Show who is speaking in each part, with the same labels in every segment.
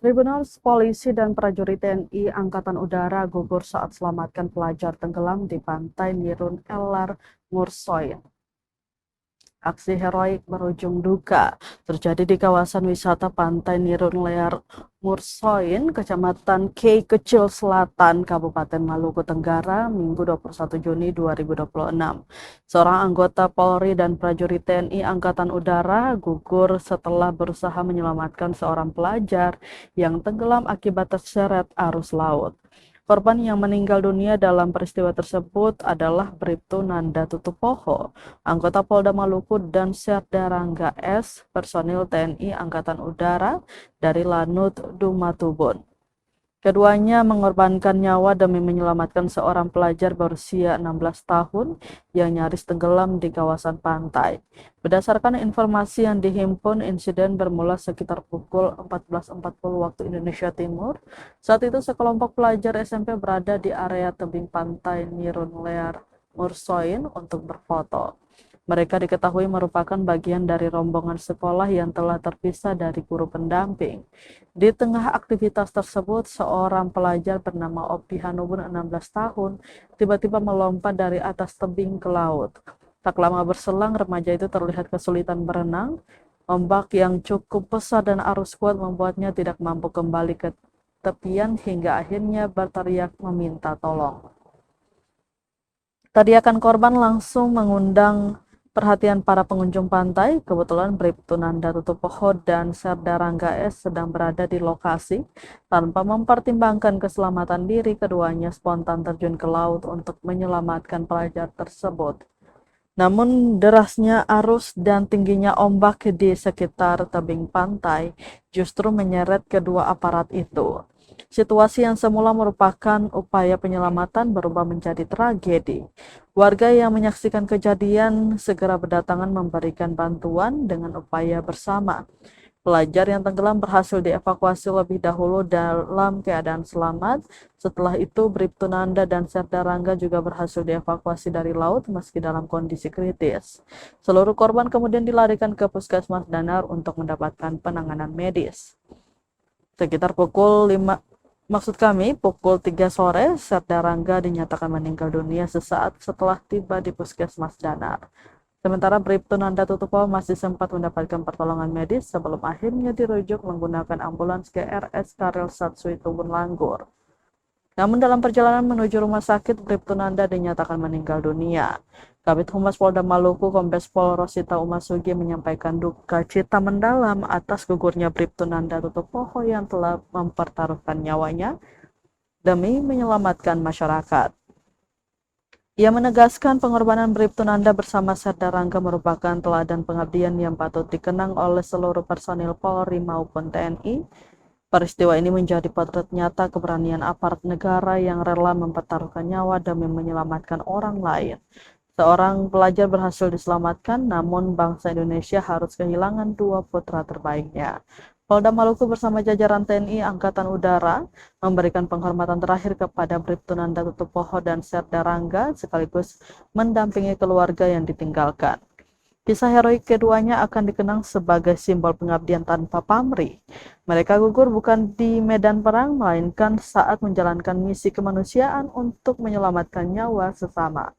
Speaker 1: Tribunal Polisi dan prajurit TNI Angkatan Udara gugur saat selamatkan pelajar tenggelam di pantai Nirun Elar, Mursoin. Aksi heroik berujung duka terjadi di kawasan wisata Pantai Nirun Lear Mursoin, Kecamatan Kei Kecil Selatan, Kabupaten Maluku Tenggara, Minggu 21 Juni 2026. Seorang anggota Polri dan prajurit TNI Angkatan Udara gugur setelah berusaha menyelamatkan seorang pelajar yang tenggelam akibat terseret arus laut. Korban yang meninggal dunia dalam peristiwa tersebut adalah Bribtu Nanda Tutupoho, anggota Polda Maluku, dan Serda Rangga S, personil TNI Angkatan Udara dari Lanut Dumatubun. Keduanya mengorbankan nyawa demi menyelamatkan seorang pelajar berusia 16 tahun yang nyaris tenggelam di kawasan pantai. Berdasarkan informasi yang dihimpun, insiden bermula sekitar pukul 14.40 waktu Indonesia Timur. Saat itu sekelompok pelajar SMP berada di area tebing pantai Nirun Lear Mursoin untuk berfoto. Mereka diketahui merupakan bagian dari rombongan sekolah yang telah terpisah dari guru pendamping. Di tengah aktivitas tersebut, seorang pelajar bernama Opi Hanubun 16 tahun tiba-tiba melompat dari atas tebing ke laut. Tak lama berselang, remaja itu terlihat kesulitan berenang. Ombak yang cukup besar dan arus kuat membuatnya tidak mampu kembali ke tepian hingga akhirnya berteriak meminta tolong. Teriakan korban langsung mengundang perhatian para pengunjung pantai. Kebetulan Bribtu Nanda Tutupoho dan Serda Rangga S sedang berada di lokasi. Tanpa mempertimbangkan keselamatan diri, keduanya spontan terjun ke laut untuk menyelamatkan pelajar tersebut. Namun derasnya arus dan tingginya ombak di sekitar tebing pantai justru menyeret kedua aparat itu. Situasi yang semula merupakan upaya penyelamatan berubah menjadi tragedi. Warga yang menyaksikan kejadian segera berdatangan memberikan bantuan dengan upaya bersama. Pelajar yang tenggelam berhasil dievakuasi lebih dahulu dalam keadaan selamat. Setelah itu, Bribtu Nanda dan Serda Rangga juga berhasil dievakuasi dari laut meski dalam kondisi kritis. Seluruh korban kemudian dilarikan ke Puskesmas Danar untuk mendapatkan penanganan medis. Sekitar pukul 3 sore, Serda Rangga dinyatakan meninggal dunia sesaat setelah tiba di Puskesmas Danar. Sementara Bribtu Nanda Tutupoho masih sempat mendapatkan pertolongan medis sebelum akhirnya dirujuk menggunakan ambulans ke RS Karel Satsui Tubun Langgur. Namun dalam perjalanan menuju rumah sakit, Bribtu Nanda dinyatakan meninggal dunia. Kabid Humas Polda Maluku, Kombes Pol Rosita Umasugi menyampaikan duka cita mendalam atas gugurnya Bribtu Nanda Tutupoho yang telah mempertaruhkan nyawanya demi menyelamatkan masyarakat. Ia menegaskan pengorbanan Bribtu Nanda bersama Serda Rangga merupakan teladan pengabdian yang patut dikenang oleh seluruh personil Polri maupun TNI. Peristiwa ini menjadi potret nyata keberanian aparat negara yang rela mempertaruhkan nyawa demi menyelamatkan orang lain. Seorang pelajar berhasil diselamatkan, namun bangsa Indonesia harus kehilangan dua putra terbaiknya. Polda Maluku bersama jajaran TNI Angkatan Udara memberikan penghormatan terakhir kepada Bribtu Nanda Tutupoho dan Serda Rangga sekaligus mendampingi keluarga yang ditinggalkan. Kisah heroik keduanya akan dikenang sebagai simbol pengabdian tanpa pamrih. Mereka gugur bukan di medan perang, melainkan saat menjalankan misi kemanusiaan untuk menyelamatkan nyawa sesama.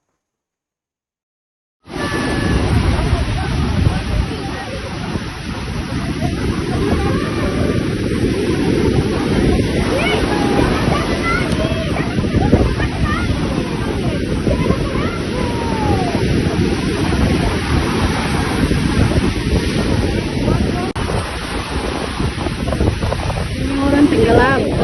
Speaker 2: Orang tenggelam.